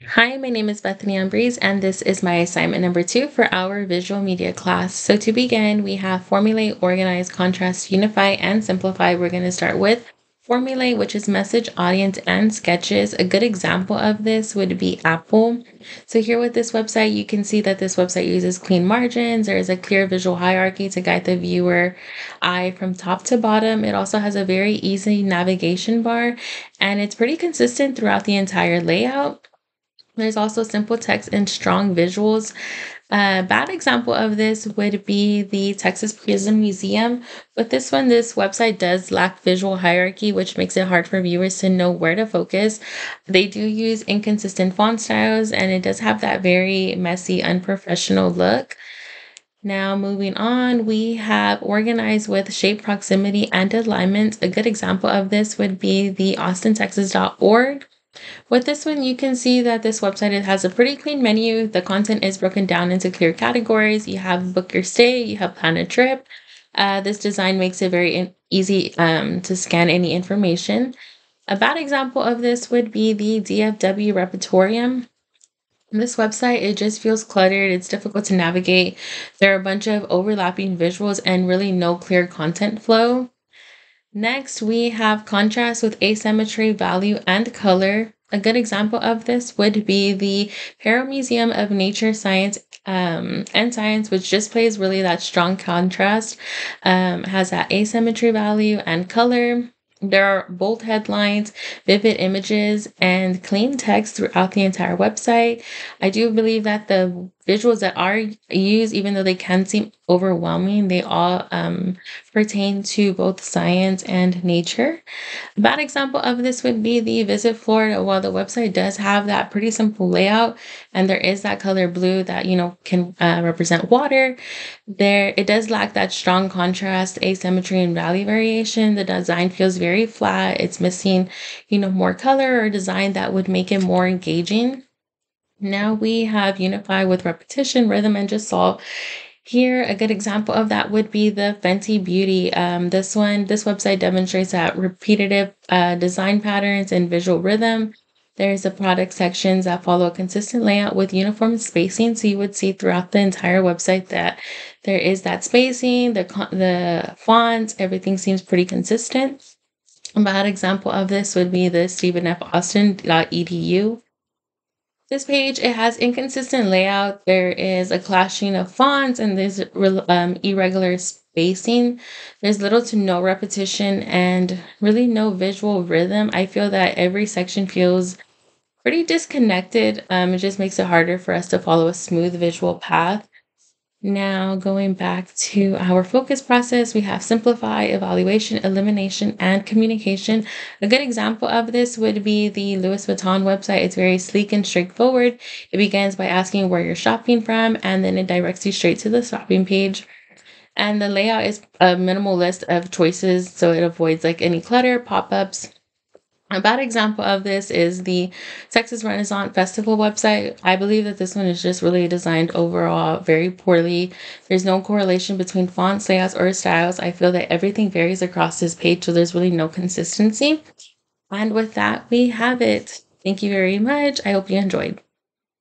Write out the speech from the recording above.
Hi, my name is Bethany and this is my assignment number 2 for our visual media class. So to begin, we have formulate, organize, contrast, unify, and simplify. We're going to start with formulate, which is message, audience, and sketches. A good example of this would be Apple. So here with this website, you can see that this website uses clean margins. There is a clear visual hierarchy to guide the viewer eye from top to bottom. It also has a very easy navigation bar, and it's pretty consistent throughout the entire layout. There's also simple text and strong visuals. A bad example of this would be the Texas Prison Museum. With this one, this website does lack visual hierarchy, which makes it hard for viewers to know where to focus. They do use inconsistent font styles, and it does have that very messy, unprofessional look. Now, moving on, we have organized with shape, proximity, and alignment. A good example of this would be the austintexas.org. With this one, you can see that this website it has a pretty clean menu. The content is broken down into clear categories. You have book your stay, you have plan a trip. This design makes it very easy to scan any information. A bad example of this would be the DFW Repertorium. This website, it just feels cluttered. It's difficult to navigate. There are a bunch of overlapping visuals and really no clear content flow. Next, we have contrast with asymmetry, value, and color. A good example of this would be the Perel Museum of Nature, Science, and Science, which displays really that strong contrast, has that asymmetry value and color. There are bold headlines, vivid images, and clean text throughout the entire website. I do believe that the visuals that are used, even though they can seem overwhelming, they all pertain to both science and nature. A bad example of this would be the Visit Florida. While the website does have that pretty simple layout and there is that color blue that, can represent water, there it does lack that strong contrast, asymmetry, and value variation. The design feels very flat. It's missing, more color or design that would make it more engaging. Now we have unify with repetition, rhythm, and just solve. Here, a good example of that would be the Fenty Beauty. This website demonstrates that repetitive design patterns and visual rhythm. There's the product sections that follow a consistent layout with uniform spacing. So you would see throughout the entire website that there is that spacing, the fonts, everything seems pretty consistent. A bad example of this would be the stephenfaustin.edu. This page, it has inconsistent layout. There is a clashing of fonts and there's irregular spacing. There's little to no repetition and really no visual rhythm. I feel that every section feels pretty disconnected. It just makes it harder for us to follow a smooth visual path. Now, going back to our focus process, we have simplify, evaluation, elimination, and communication. A good example of this would be the Louis Vuitton website. It's very sleek and straightforward. It begins by asking where you're shopping from, and then it directs you straight to the shopping page. And the layout is a minimal list of choices, so it avoids like any clutter, pop-ups. A bad example of this is the Texas Renaissance Festival website. I believe that this one is just really designed overall very poorly. There's no correlation between fonts, layouts, or styles. I feel that everything varies across this page, so there's really no consistency. And with that, we have it. Thank you very much. I hope you enjoyed.